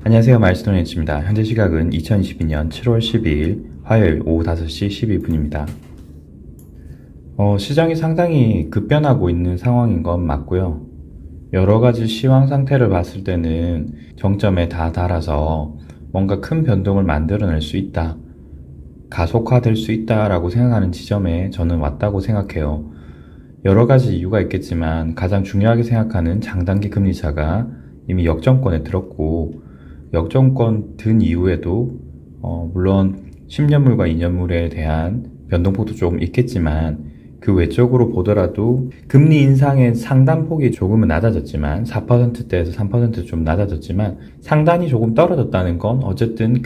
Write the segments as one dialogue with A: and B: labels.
A: 안녕하세요. 마이스톤H입니다. 현재 시각은 2022년 7월 12일 화요일 오후 5시 12분입니다. 시장이 상당히 급변하고 있는 상황인 건 맞고요. 여러가지 시황 상태를 봤을 때는 정점에 다 달아서 뭔가 큰 변동을 만들어낼 수 있다, 가속화될 수 있다라고 생각하는 지점에 저는 왔다고 생각해요. 여러가지 이유가 있겠지만 가장 중요하게 생각하는 장단기 금리차가 이미 역전권에 들었고, 역전권 든 이후에도 물론 10년물과 2년물에 대한 변동폭도 조금 있겠지만 그 외적으로 보더라도 금리 인상의 상단폭이 조금은 낮아졌지만 4%대에서 3% 좀 낮아졌지만 상단이 조금 떨어졌다는 건 어쨌든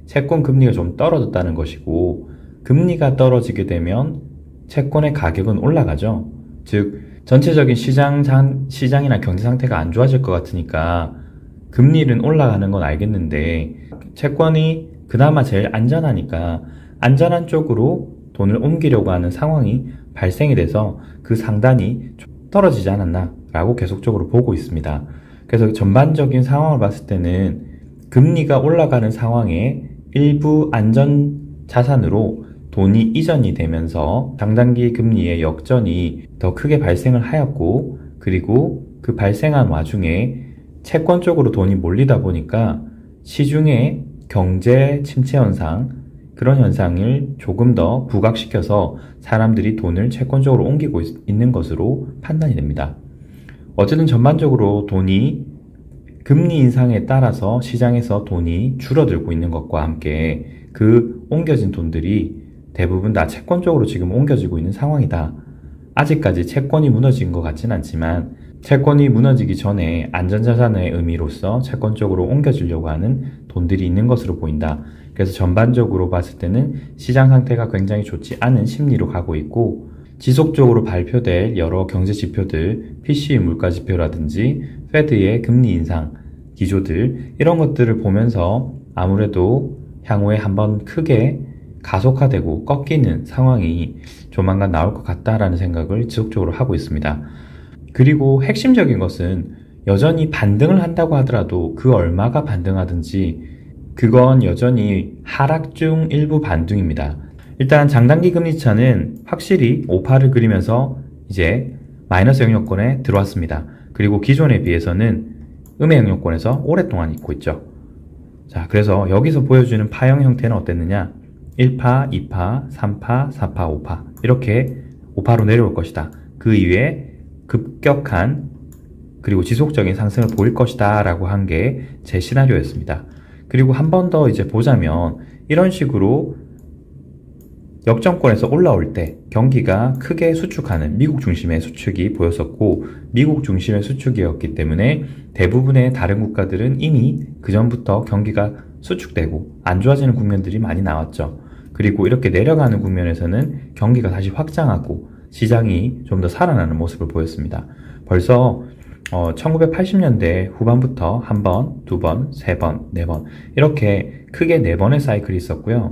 A: 채권 금리가 좀 떨어졌다는 것이고, 금리가 떨어지게 되면 채권의 가격은 올라가죠. 즉 전체적인 시장이나 경제 상태가 안 좋아질 것 같으니까 금리는 올라가는 건 알겠는데, 채권이 그나마 제일 안전하니까 안전한 쪽으로 돈을 옮기려고 하는 상황이 발생이 돼서 그 상단이 떨어지지 않았나 라고 계속적으로 보고 있습니다. 그래서 전반적인 상황을 봤을 때는 금리가 올라가는 상황에 일부 안전 자산으로 돈이 이전이 되면서 장단기 금리의 역전이 더 크게 발생을 하였고, 그리고 그 발생한 와중에 채권 쪽으로 돈이 몰리다 보니까 시중의 경제 침체 현상, 그런 현상을 조금 더 부각시켜서 사람들이 돈을 채권 쪽으로 옮기고 있는 것으로 판단이 됩니다. 어쨌든 전반적으로 돈이 금리 인상에 따라서 시장에서 돈이 줄어들고 있는 것과 함께 그 옮겨진 돈들이 대부분 다 채권 쪽으로 지금 옮겨지고 있는 상황이다. 아직까지 채권이 무너진 것 같진 않지만 채권이 무너지기 전에 안전자산의 의미로서 채권 쪽으로 옮겨지려고 하는 돈들이 있는 것으로 보인다. 그래서 전반적으로 봤을 때는 시장 상태가 굉장히 좋지 않은 심리로 가고 있고, 지속적으로 발표될 여러 경제 지표들, PCE 물가 지표라든지 페드의 금리 인상 기조들, 이런 것들을 보면서 아무래도 향후에 한번 크게 가속화되고 꺾이는 상황이 조만간 나올 것 같다라는 생각을 지속적으로 하고 있습니다. 그리고 핵심적인 것은 여전히 반등을 한다고 하더라도 그 얼마가 반등하든지 그건 여전히 하락 중 일부 반등입니다. 일단 장단기 금리차는 확실히 오파를 그리면서 이제 마이너스 영역권에 들어왔습니다. 그리고 기존에 비해서는 음의 영역권에서 오랫동안 있고 있죠. 자, 그래서 여기서 보여주는 파형 형태는 어땠느냐? 1파, 2파, 3파, 4파, 5파 이렇게 5파로 내려올 것이다. 그 이후에 급격한 그리고 지속적인 상승을 보일 것이다 라고 한 게 제 시나리오였습니다. 그리고 한 번 더 이제 보자면 이런 식으로 역전권에서 올라올 때 경기가 크게 수축하는 미국 중심의 수축이 보였었고, 미국 중심의 수축이었기 때문에 대부분의 다른 국가들은 이미 그 전부터 경기가 수축되고 안 좋아지는 국면들이 많이 나왔죠. 그리고 이렇게 내려가는 국면에서는 경기가 다시 확장하고 시장이 좀 더 살아나는 모습을 보였습니다. 벌써 1980년대 후반부터 한 번, 두 번, 세 번, 네 번 이렇게 크게 네 번의 사이클이 있었고요.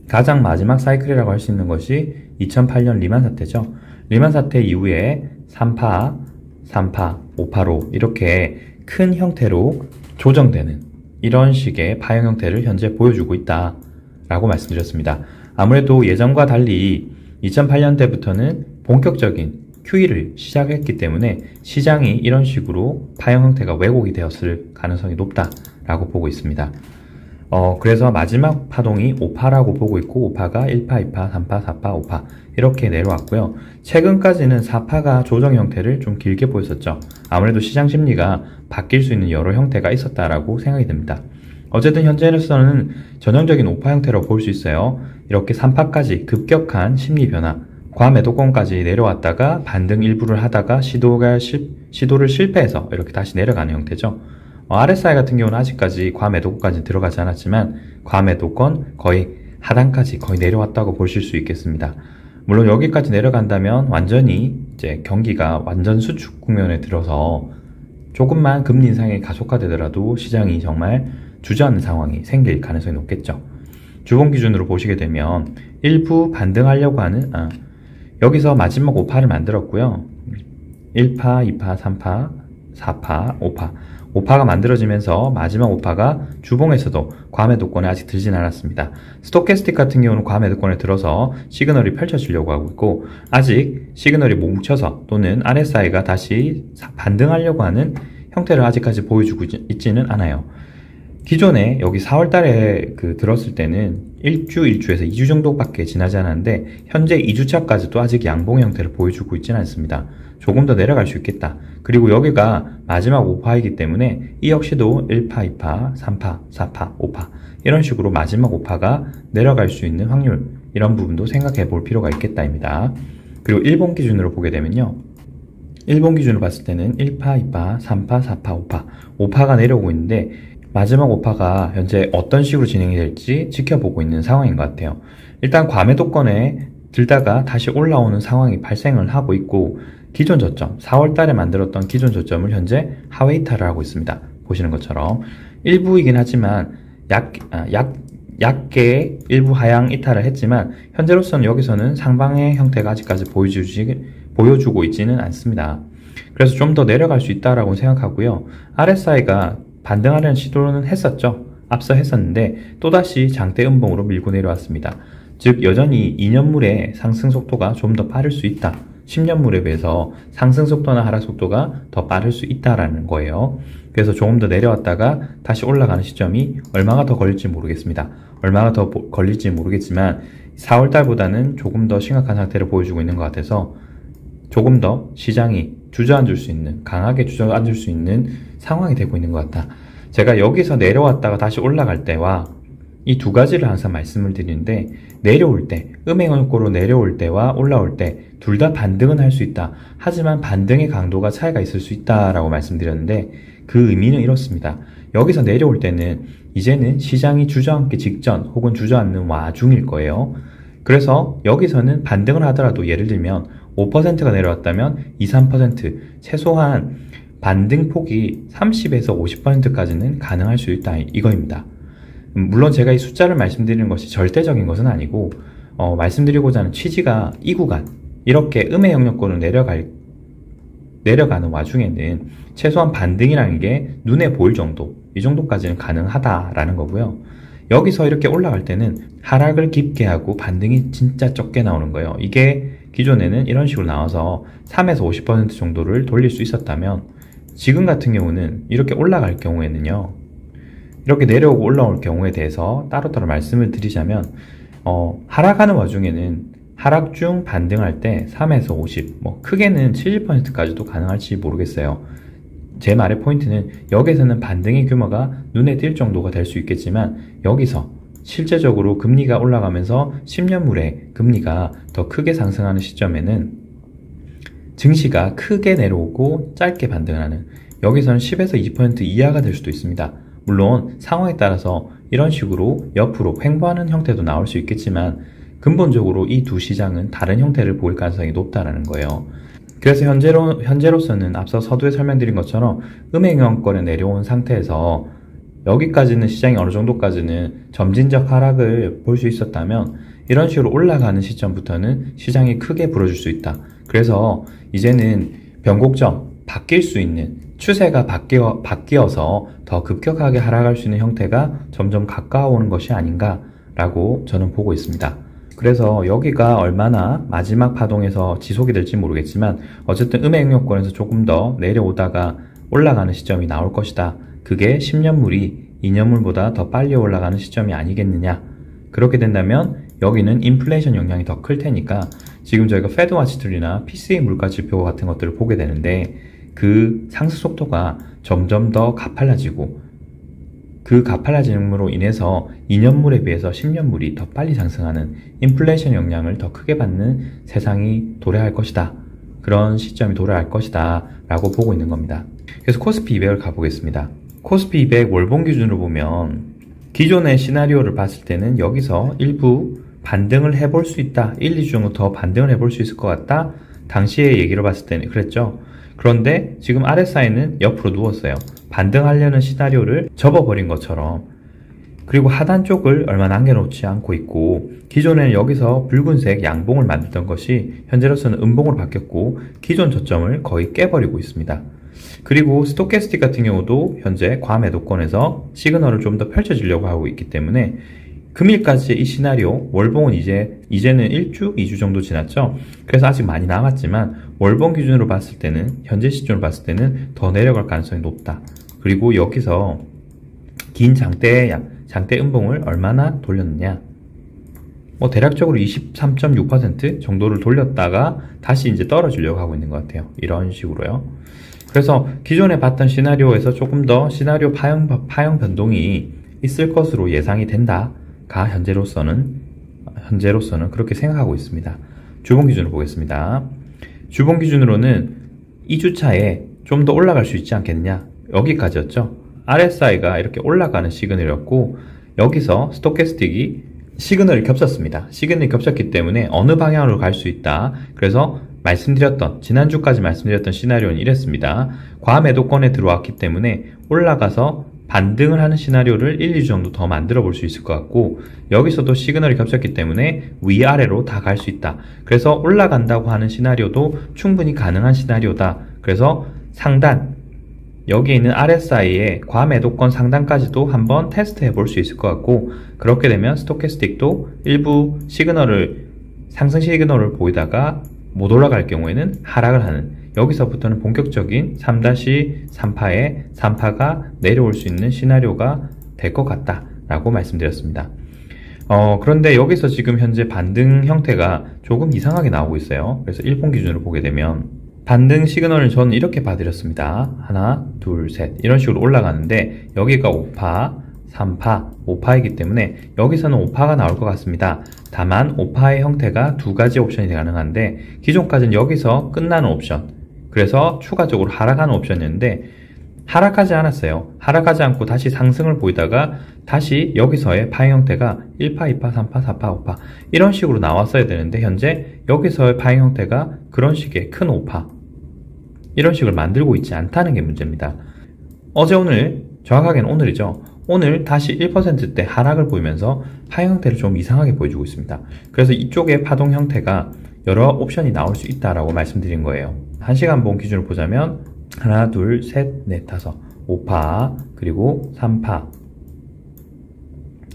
A: 가장 마지막 사이클이라고 할 수 있는 것이 2008년 리만 사태죠. 리만 사태 이후에 3파, 3파, 5파로 이렇게 큰 형태로 조정되는 이런 식의 파형 형태를 현재 보여주고 있다 라고 말씀드렸습니다. 아무래도 예전과 달리 2008년대부터는 본격적인 QE를 시작했기 때문에 시장이 이런 식으로 파형 형태가 왜곡이 되었을 가능성이 높다라고 보고 있습니다. 그래서 마지막 파동이 5파라고 보고 있고, 5파가 1파, 2파, 3파, 4파, 5파 이렇게 내려왔고요. 최근까지는 4파가 조정 형태를 좀 길게 보였었죠. 아무래도 시장 심리가 바뀔 수 있는 여러 형태가 있었다라고 생각이 됩니다. 어쨌든 현재로서는 전형적인 5파 형태로 볼 수 있어요. 이렇게 3파까지 급격한 심리 변화, 과매도권까지 내려왔다가 반등 일부를 하다가 시도를 실패해서 이렇게 다시 내려가는 형태죠. RSI 같은 경우는 아직까지 과매도권까지 들어가지 않았지만 과매도권 거의 하단까지 거의 내려왔다고 보실 수 있겠습니다. 물론 여기까지 내려간다면 완전히 이제 경기가 완전 수축 국면에 들어서 조금만 금리 인상이 가속화되더라도 시장이 정말 주저앉는 상황이 생길 가능성이 높겠죠. 주봉 기준으로 보시게 되면 일부 반등하려고 하는 여기서 마지막 5파를 만들었고요. 1파, 2파, 3파 4파, 5파. 5파가 만들어지면서 마지막 5파가 주봉에서도 과매도권에 아직 들진 않았습니다. 스토캐스틱 같은 경우는 과매도권에 들어서 시그널이 펼쳐지려고 하고 있고, 아직 시그널이 뭉쳐서 또는 RSI가 다시 반등하려고 하는 형태를 아직까지 보여주고 있지는 않아요. 기존에 여기 4월달에 들었을 때는 1주에서 2주 정도밖에 지나지 않았는데, 현재 2주차까지도 아직 양봉 형태를 보여주고 있지는 않습니다. 조금 더 내려갈 수 있겠다. 그리고 여기가 마지막 5파이기 때문에 이 역시도 1파, 2파, 3파, 4파, 5파 이런 식으로 마지막 5파가 내려갈 수 있는 확률, 이런 부분도 생각해 볼 필요가 있겠다입니다. 그리고 일본 기준으로 보게 되면요, 일본 기준으로 봤을 때는 1파, 2파, 3파, 4파, 5파 5파가 내려오고 있는데, 마지막 5파가 현재 어떤 식으로 진행이 될지 지켜보고 있는 상황인 것 같아요. 일단 과매도권에 들다가 다시 올라오는 상황이 발생을 하고 있고, 기존 저점, 4월 달에 만들었던 기존 저점을 현재 하회 이탈을 하고 있습니다. 보시는 것처럼 일부이긴 하지만 얕게 일부 하향 이탈을 했지만, 현재로서는 여기서는 상방의 형태가 아직까지 보여주고 있지는 않습니다. 그래서 좀 더 내려갈 수 있다라고 생각하고요. RSI가 반등하려는 시도는 했었죠. 앞서 했었는데 또다시 장대 음봉으로 밀고 내려왔습니다. 즉 여전히 2년물의 상승 속도가 좀 더 빠를 수 있다. 10년물에 비해서 상승 속도나 하락 속도가 더 빠를 수 있다라는 거예요. 그래서 조금 더 내려왔다가 다시 올라가는 시점이 얼마가 더 걸릴지 모르겠습니다. 얼마가 더 걸릴지 모르겠지만 4월달보다는 조금 더 심각한 상태를 보여주고 있는 것 같아서 조금 더 시장이 주저앉을 수 있는, 강하게 주저앉을 수 있는 상황이 되고 있는 것 같다. 제가 여기서 내려왔다가 다시 올라갈 때와 이 두 가지를 항상 말씀을 드리는데, 내려올 때, 음행효과로 내려올 때와 올라올 때 둘 다 반등은 할 수 있다. 하지만 반등의 강도가 차이가 있을 수 있다라고 말씀드렸는데, 그 의미는 이렇습니다. 여기서 내려올 때는 이제는 시장이 주저앉기 직전 혹은 주저앉는 와중일 거예요. 그래서 여기서는 반등을 하더라도 예를 들면 5%가 내려왔다면 2, 3% 최소한 반등 폭이 30에서 50%까지는 가능할 수 있다, 이거입니다. 물론 제가 이 숫자를 말씀드리는 것이 절대적인 것은 아니고, 말씀드리고자 하는 취지가 이 구간, 이렇게 음의 영역권을 내려가는 와중에는 최소한 반등이라는 게 눈에 보일 정도, 이 정도까지는 가능하다라는 거고요. 여기서 이렇게 올라갈 때는 하락을 깊게 하고 반등이 진짜 적게 나오는 거예요. 이게 기존에는 이런 식으로 나와서 3에서 50% 정도를 돌릴 수 있었다면, 지금 같은 경우는 이렇게 올라갈 경우에는요, 이렇게 내려오고 올라올 경우에 대해서 따로따로 말씀을 드리자면, 하락하는 와중에는 하락 중 반등할 때 3에서 50, 크게는 70%까지도 가능할지 모르겠어요. 제 말의 포인트는 여기서는 반등의 규모가 눈에 띌 정도가 될 수 있겠지만, 여기서 실제적으로 금리가 올라가면서 10년물의 금리가 더 크게 상승하는 시점에는 증시가 크게 내려오고 짧게 반등하는, 여기서는 10에서 20% 이하가 될 수도 있습니다. 물론 상황에 따라서 이런 식으로 옆으로 횡보하는 형태도 나올 수 있겠지만, 근본적으로 이 두 시장은 다른 형태를 보일 가능성이 높다는 거예요. 그래서 현재로서는 앞서 서두에 설명드린 것처럼 음행영권에 내려온 상태에서 여기까지는 시장이 어느 정도까지는 점진적 하락을 볼 수 있었다면, 이런 식으로 올라가는 시점부터는 시장이 크게 불어줄 수 있다. 그래서 이제는 변곡점, 바뀔 수 있는 추세가 바뀌어서 더 급격하게 하락할 수 있는 형태가 점점 가까워오는 것이 아닌가라고 저는 보고 있습니다. 그래서 여기가 얼마나 마지막 파동에서 지속이 될지 모르겠지만, 어쨌든 음행영역권에서 조금 더 내려오다가 올라가는 시점이 나올 것이다. 그게 10년물이 2년물보다 더 빨리 올라가는 시점이 아니겠느냐. 그렇게 된다면 여기는 인플레이션 영향이 더 클 테니까, 지금 저희가 패드와치툴이나 PCA 물가지표 같은 것들을 보게 되는데, 그 상승 속도가 점점 더 가팔라지고, 그 가팔라짐으로 인해서 2년물에 비해서 10년물이 더 빨리 상승하는 인플레이션 영향을 더 크게 받는 세상이 도래할 것이다. 그런 시점이 도래할 것이다 라고 보고 있는 겁니다. 그래서 코스피 200을 가보겠습니다. 코스피 200 월봉 기준으로 보면 기존의 시나리오를 봤을 때는 여기서 일부 반등을 해볼 수 있다. 1, 2주 정도 더 반등을 해볼 수 있을 것 같다. 당시의 얘기로 봤을 때는 그랬죠. 그런데 지금 RSI는 옆으로 누웠어요. 반등하려는 시나리오를 접어버린 것처럼. 그리고 하단 쪽을 얼마 남겨놓지 않고 있고, 기존에는 여기서 붉은색 양봉을 만들던 것이 현재로서는 음봉으로 바뀌었고, 기존 저점을 거의 깨버리고 있습니다. 그리고 스토캐스틱 같은 경우도 현재 과매도권에서 시그널을 좀 더 펼쳐지려고 하고 있기 때문에 금일까지의 이 시나리오, 월봉은 이제는 1주, 2주 정도 지났죠. 그래서 아직 많이 남았지만 월봉 기준으로 봤을 때는, 현재 시점으로 봤을 때는 더 내려갈 가능성이 높다. 그리고 여기서 긴 장대 음봉을 얼마나 돌렸느냐, 대략적으로 23.6% 정도를 돌렸다가 다시 이제 떨어지려고 하고 있는 것 같아요. 이런 식으로요. 그래서 기존에 봤던 시나리오에서 조금 더 시나리오 파형 변동이 있을 것으로 예상이 된다가 현재로서는 그렇게 생각하고 있습니다. 주봉 기준으로 보겠습니다. 주봉 기준으로는 2주차에 좀 더 올라갈 수 있지 않겠느냐, 여기까지였죠. RSI가 이렇게 올라가는 시그널이었고, 여기서 스토캐스틱이 시그널이 겹쳤습니다. 시그널이 겹쳤기 때문에 어느 방향으로 갈 수 있다. 그래서 지난주까지 말씀드렸던 시나리오는 이랬습니다. 과매도권에 들어왔기 때문에 올라가서 반등을 하는 시나리오를 1, 2주 정도 더 만들어 볼 수 있을 것 같고, 여기서도 시그널이 겹쳤기 때문에 위아래로 다 갈 수 있다. 그래서 올라간다고 하는 시나리오도 충분히 가능한 시나리오다. 그래서 상단, 여기에 있는 RSI의 과매도권 상단까지도 한번 테스트 해볼 수 있을 것 같고, 그렇게 되면 스토캐스틱도 일부 상승 시그널을 보이다가 못 올라갈 경우에는 하락을 하는, 여기서부터는 본격적인 3-3파의 3파가 내려올 수 있는 시나리오가 될 것 같다 라고 말씀드렸습니다. 그런데 여기서 지금 현재 반등 형태가 조금 이상하게 나오고 있어요. 그래서 일봉 기준으로 보게 되면 반등 시그널을 저는 이렇게 봐드렸습니다. 하나, 둘, 셋 이런 식으로 올라가는데, 여기가 5파, 3파, 5파이기 때문에 여기서는 5파가 나올 것 같습니다. 다만 5파의 형태가 두 가지 옵션이 가능한데, 기존까지는 여기서 끝나는 옵션, 그래서 추가적으로 하락하는 옵션이었는데 하락하지 않았어요. 하락하지 않고 다시 상승을 보이다가 다시 여기서의 파이 형태가 1파, 2파, 3파, 4파, 5파 이런 식으로 나왔어야 되는데, 현재 여기서의 파이 형태가 그런 식의 큰 5파 이런 식을 만들고 있지 않다는 게 문제입니다. 오늘, 정확하게는 오늘이죠. 오늘 다시 1%대 하락을 보이면서 파이 형태를 좀 이상하게 보여주고 있습니다. 그래서 이쪽의 파동 형태가 여러 옵션이 나올 수 있다라고 말씀드린 거예요. 1시간봉 기준으로 보자면 하나, 둘, 셋, 넷, 다섯, 5파, 그리고 3파.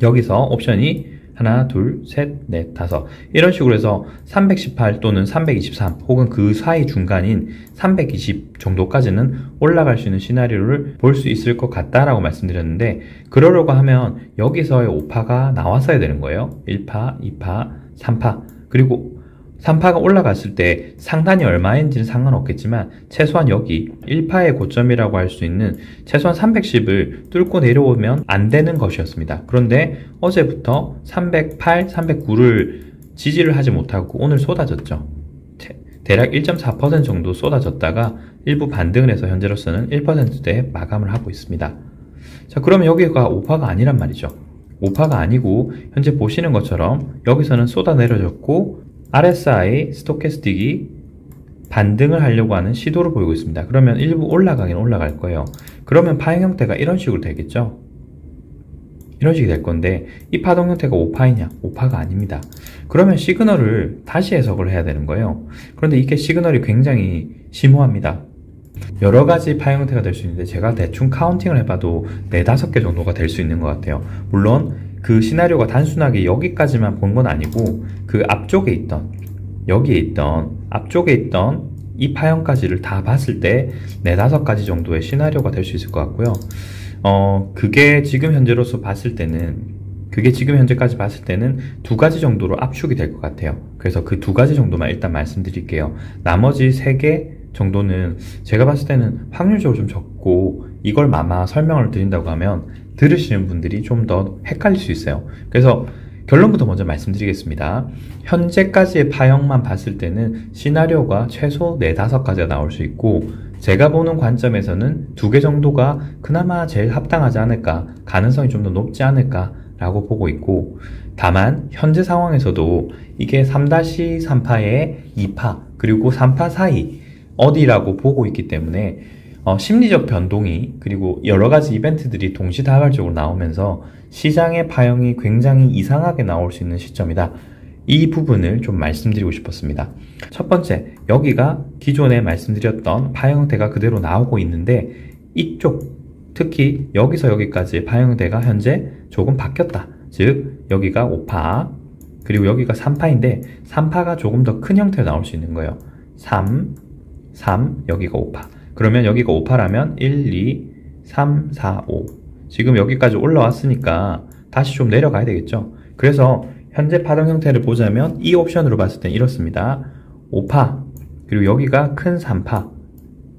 A: 여기서 옵션이 하나, 둘, 셋, 넷, 다섯. 이런 식으로 해서 318 또는 323 혹은 그 사이 중간인 320 정도까지는 올라갈 수 있는 시나리오를 볼 수 있을 것 같다라고 말씀드렸는데, 그러려고 하면 여기서의 5파가 나왔어야 되는 거예요. 1파, 2파, 3파. 그리고 3파가 올라갔을 때 상단이 얼마인지는 상관없겠지만 최소한 여기 1파의 고점이라고 할 수 있는 최소한 310을 뚫고 내려오면 안 되는 것이었습니다. 그런데 어제부터 308, 309를 지지를 하지 못하고 오늘 쏟아졌죠. 대략 1.4% 정도 쏟아졌다가 일부 반등을 해서 현재로서는 1%대에 마감을 하고 있습니다. 자, 그러면 여기가 5파가 아니란 말이죠. 5파가 아니고 현재 보시는 것처럼 여기서는 쏟아내려졌고 RSI, 스토캐스틱이 반등을 하려고 하는 시도를 보이고 있습니다. 그러면 일부 올라가긴 올라갈 거예요. 그러면 파형 형태가 이런 식으로 되겠죠? 이런 식이 될 건데, 이 파동 형태가 5파이냐? 5파가 아닙니다. 그러면 시그널을 다시 해석을 해야 되는 거예요. 그런데 이게 시그널이 굉장히 심오합니다. 여러 가지 파형 형태가 될 수 있는데, 제가 대충 카운팅을 해봐도 4, 5개 정도가 될 수 있는 것 같아요. 물론 그 시나리오가 단순하게 여기까지만 본 건 아니고, 그 앞쪽에 있던, 앞쪽에 있던 이 파형까지를 다 봤을 때 4, 5가지 정도의 시나리오가 될 수 있을 것 같고요. 그게 지금 현재까지 봤을 때는 2가지 정도로 압축이 될 것 같아요. 그래서 그 2가지 정도만 일단 말씀드릴게요. 나머지 3개 정도는 제가 봤을 때는 확률적으로 좀 적고, 이걸 아마 설명을 드린다고 하면 들으시는 분들이 좀 더 헷갈릴 수 있어요. 그래서 결론부터 먼저 말씀드리겠습니다. 현재까지의 파형만 봤을 때는 시나리오가 최소 4, 5가지가 나올 수 있고, 제가 보는 관점에서는 2개 정도가 그나마 제일 합당하지 않을까, 가능성이 좀 더 높지 않을까 라고 보고 있고, 다만 현재 상황에서도 이게 3-3파의 2파 그리고 3파 사이 어디라고 보고 있기 때문에 심리적 변동이, 그리고 여러가지 이벤트들이 동시다발적으로 나오면서 시장의 파형이 굉장히 이상하게 나올 수 있는 시점이다. 이 부분을 좀 말씀드리고 싶었습니다. 첫 번째, 여기가 기존에 말씀드렸던 파형 형태가 그대로 나오고 있는데 이쪽, 특히 여기서 여기까지의 파형 형태가 현재 조금 바뀌었다. 즉 여기가 5파, 그리고 여기가 3파인데 3파가 조금 더 큰 형태로 나올 수 있는 거예요. 3, 여기가 5파. 그러면 여기가 5파라면 1, 2, 3, 4, 5. 지금 여기까지 올라왔으니까 다시 좀 내려가야 되겠죠. 그래서 현재 파동 형태를 보자면 이 옵션으로 봤을 땐 이렇습니다. 5파, 그리고 여기가 큰 3파,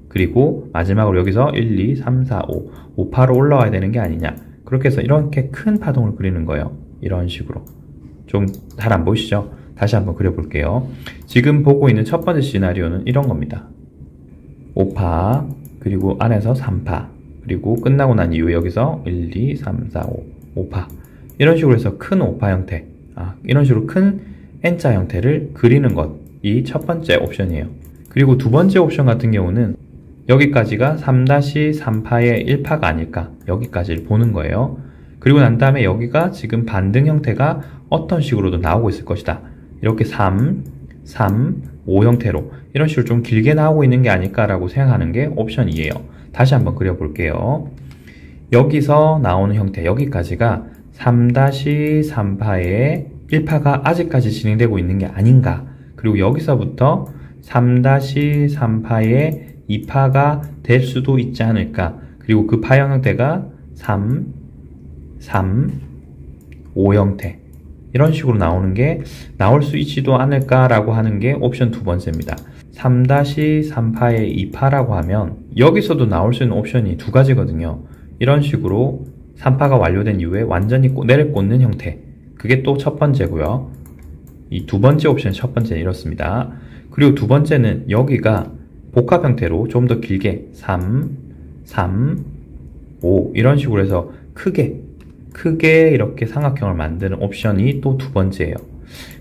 A: 그리고 마지막으로 여기서 1, 2, 3, 4, 5. 5파로 올라와야 되는 게 아니냐. 그렇게 해서 이렇게 큰 파동을 그리는 거예요. 이런 식으로. 좀 잘 안 보이시죠? 다시 한번 그려볼게요. 지금 보고 있는 첫 번째 시나리오는 이런 겁니다. 5파, 그리고 안에서 3파, 그리고 끝나고 난 이후에 여기서 1, 2, 3, 4, 5, 5파. 이런 식으로 해서 큰 5파 형태, 이런 식으로 큰 N자 형태를 그리는 것이 첫 번째 옵션이에요. 그리고 두 번째 옵션 같은 경우는 여기까지가 3-3파의 1파가 아닐까, 여기까지를 보는 거예요. 그리고 난 다음에 여기가 지금 반등 형태가 어떤 식으로도 나오고 있을 것이다. 이렇게 3, 5 형태로 이런 식으로 좀 길게 나오고 있는 게 아닐까라고 생각하는 게 옵션 2예요. 다시 한번 그려볼게요. 여기서 나오는 형태, 여기까지가 3-3파의 1파가 아직까지 진행되고 있는 게 아닌가. 그리고 여기서부터 3-3파의 2파가 될 수도 있지 않을까. 그리고 그 파형 형태가 3, 5 형태. 이런 식으로 나오는 게 나올 수 있지도 않을까라고 하는 게 옵션 두 번째입니다. 3-3파의 2파라고 하면 여기서도 나올 수 있는 옵션이 두 가지거든요. 이런 식으로 3파가 완료된 이후에 완전히 내려꽂는 형태. 그게 또 첫 번째고요. 이 두 번째 옵션 첫 번째는 이렇습니다. 그리고 두 번째는 여기가 복합 형태로 좀 더 길게 3, 5 이런 식으로 해서 크게 이렇게 삼각형을 만드는 옵션이 또 두 번째예요.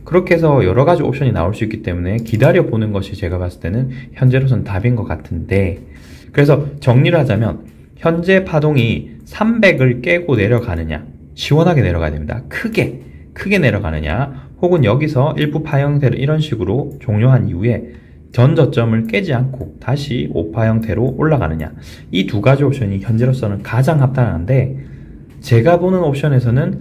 A: 그렇게 해서 여러 가지 옵션이 나올 수 있기 때문에 기다려 보는 것이 제가 봤을 때는 현재로선 답인 것 같은데, 그래서 정리를 하자면 현재 파동이 300을 깨고 내려가느냐, 시원하게 내려가야 됩니다. 크게 내려가느냐, 혹은 여기서 일부 파 형태를 이런 식으로 종료한 이후에 전 저점을 깨지 않고 다시 5파 형태로 올라가느냐, 이 두 가지 옵션이 현재로서는 가장 합당한데, 제가 보는 옵션에서는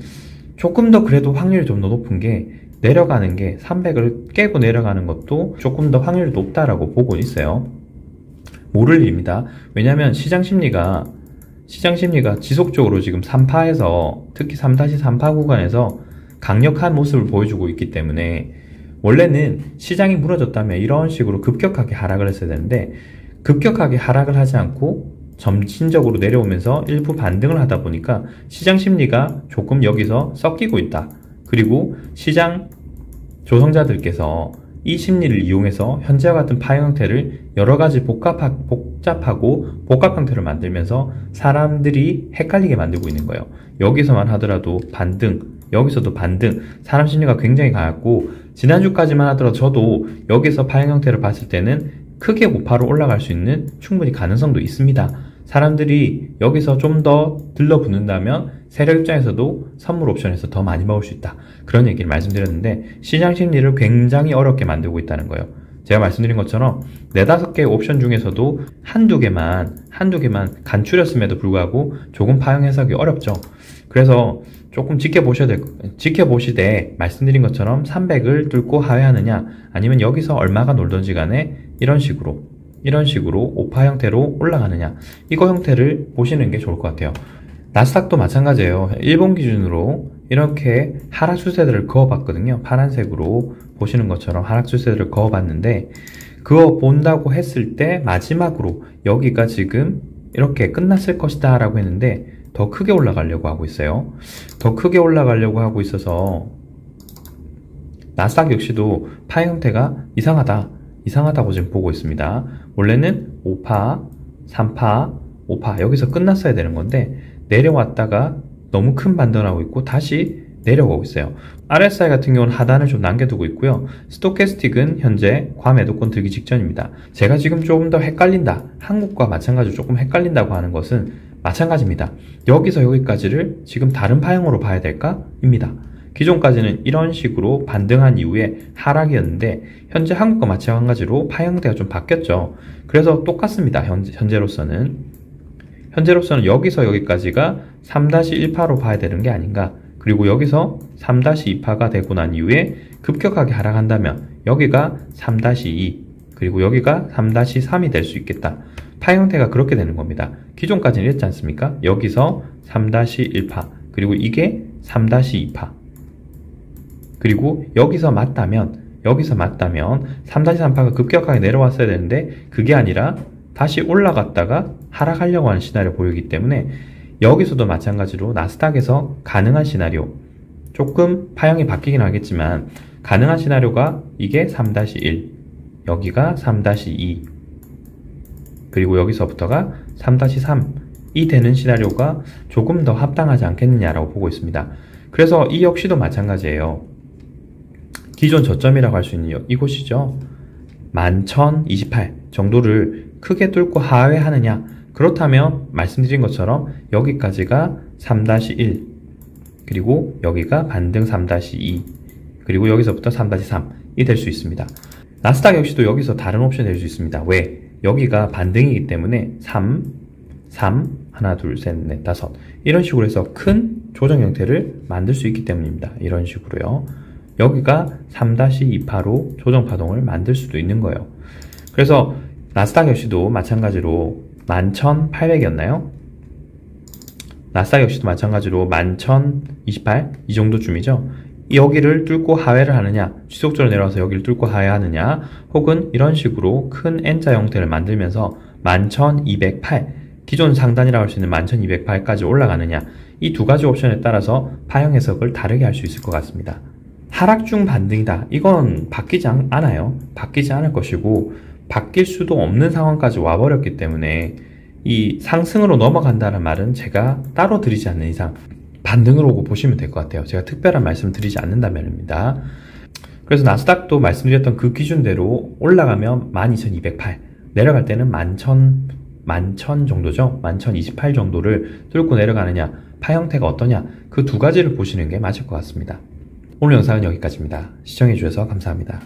A: 조금 더 그래도 확률이 좀 더 높은 게 내려가는 게 300을 깨고 내려가는 것도 조금 더 확률이 높다라고 보고 있어요. 모를 일입니다. 왜냐하면 시장 심리가 지속적으로 지금 3파에서 특히 3-3파 구간에서 강력한 모습을 보여주고 있기 때문에, 원래는 시장이 무너졌다면 이런 식으로 급격하게 하락을 했어야 되는데 급격하게 하락을 하지 않고 점진적으로 내려오면서 일부 반등을 하다 보니까 시장 심리가 조금 여기서 섞이고 있다. 그리고 시장 조성자들께서 이 심리를 이용해서 현재와 같은 파형 형태를 여러 가지 복잡하고 복합 형태를 만들면서 사람들이 헷갈리게 만들고 있는 거예요. 여기서만 하더라도 반등, 여기서도 반등, 사람 심리가 굉장히 강했고, 지난주까지만 하더라도 저도 여기서 파형 형태를 봤을 때는 크게 고파로 올라갈 수 있는 충분히 가능성도 있습니다. 사람들이 여기서 좀 더 들러붙는다면 세력 입장에서도 선물 옵션에서 더 많이 먹을 수 있다. 그런 얘기를 말씀드렸는데 시장 심리를 굉장히 어렵게 만들고 있다는 거예요. 제가 말씀드린 것처럼 4-5개의 옵션 중에서도 한두 개만 간추렸음에도 불구하고 조금 파형 해석이 어렵죠. 그래서 조금 지켜보시되 말씀드린 것처럼 300을 뚫고 하회하느냐, 아니면 여기서 얼마가 놀던지 간에 이런 식으로 5파 형태로 올라가느냐, 이거 형태를 보시는 게 좋을 것 같아요. 나스닥도 마찬가지예요. 일본 기준으로 이렇게 하락 추세들을 그어봤거든요. 파란색으로 보시는 것처럼 하락 추세들을 그어봤는데, 그거 본다고 했을 때 마지막으로 여기가 지금 이렇게 끝났을 것이다 라고 했는데 더 크게 올라가려고 하고 있어요. 더 크게 올라가려고 하고 있어서 나스닥 역시도 파 형태가 이상하다고 지금 보고 있습니다. 원래는 5파, 3파, 5파 여기서 끝났어야 되는 건데 내려왔다가 너무 큰 반등을 하고 있고 다시 내려가고 있어요. RSI 같은 경우는 하단을 좀 남겨두고 있고요. 스토캐스틱은 현재 과매도권 들기 직전입니다. 제가 지금 조금 더 헷갈린다, 한국과 마찬가지로 조금 헷갈린다고 하는 것은 마찬가지입니다. 여기서 여기까지를 지금 다른 파형으로 봐야 될까? 입니다. 기존까지는 이런 식으로 반등한 이후에 하락이었는데 현재 한국과 마찬가지로 파 형태가 좀 바뀌었죠. 그래서 똑같습니다. 현재로서는 여기서 여기까지가 3-1파로 봐야 되는 게 아닌가. 그리고 여기서 3-2파가 되고 난 이후에 급격하게 하락한다면 여기가 3-2 그리고 여기가 3-3이 될 수 있겠다. 파 형태가 그렇게 되는 겁니다. 기존까지는 이랬지 않습니까? 여기서 3-1파 그리고 이게 3-2파 그리고 여기서 맞다면 3-3파가 급격하게 내려왔어야 되는데 그게 아니라 다시 올라갔다가 하락하려고 하는 시나리오 보이기 때문에 여기서도 마찬가지로 나스닥에서 가능한 시나리오, 조금 파형이 바뀌긴 하겠지만 가능한 시나리오가 이게 3-1, 여기가 3-2 그리고 여기서부터가 3-3이 되는 시나리오가 조금 더 합당하지 않겠느냐라고 보고 있습니다. 그래서 이 역시도 마찬가지예요. 기존 저점이라고 할 수 있는 이곳이죠. 11,028 정도를 크게 뚫고 하회하느냐, 그렇다면 말씀드린 것처럼 여기까지가 3-1 그리고 여기가 반등 3-2 그리고 여기서부터 3-3이 될 수 있습니다. 나스닥 역시도 여기서 다른 옵션이 될 수 있습니다. 왜? 여기가 반등이기 때문에 3, 1, 2, 3, 4, 5 이런 식으로 해서 큰 조정 형태를 만들 수 있기 때문입니다. 이런 식으로요. 여기가 3-2파로 조정 파동을 만들 수도 있는 거예요. 그래서 나스닥 역시도 마찬가지로 11,800이었나요? 나스닥 역시도 마찬가지로 11,028 이 정도쯤이죠. 여기를 뚫고 하회를 하느냐, 지속적으로 내려와서 여기를 뚫고 하회하느냐, 혹은 이런 식으로 큰 N자 형태를 만들면서 11,208 기존 상단이라고 할 수 있는 11,208까지 올라가느냐, 이 두 가지 옵션에 따라서 파형 해석을 다르게 할 수 있을 것 같습니다. 하락 중 반등이다. 이건 바뀌지 않아요. 바뀌지 않을 것이고 바뀔 수도 없는 상황까지 와버렸기 때문에 이 상승으로 넘어간다는 말은 제가 따로 드리지 않는 이상 반등으로 보시면 될 것 같아요. 제가 특별한 말씀 드리지 않는다면입니다. 그래서 나스닥도 말씀드렸던 그 기준대로 올라가면 12,208 내려갈 때는 11,000 정도죠. 11,028 정도를 뚫고 내려가느냐, 파 형태가 어떠냐, 그 두 가지를 보시는 게 맞을 것 같습니다. 오늘 영상은 여기까지입니다. 시청해주셔서 감사합니다.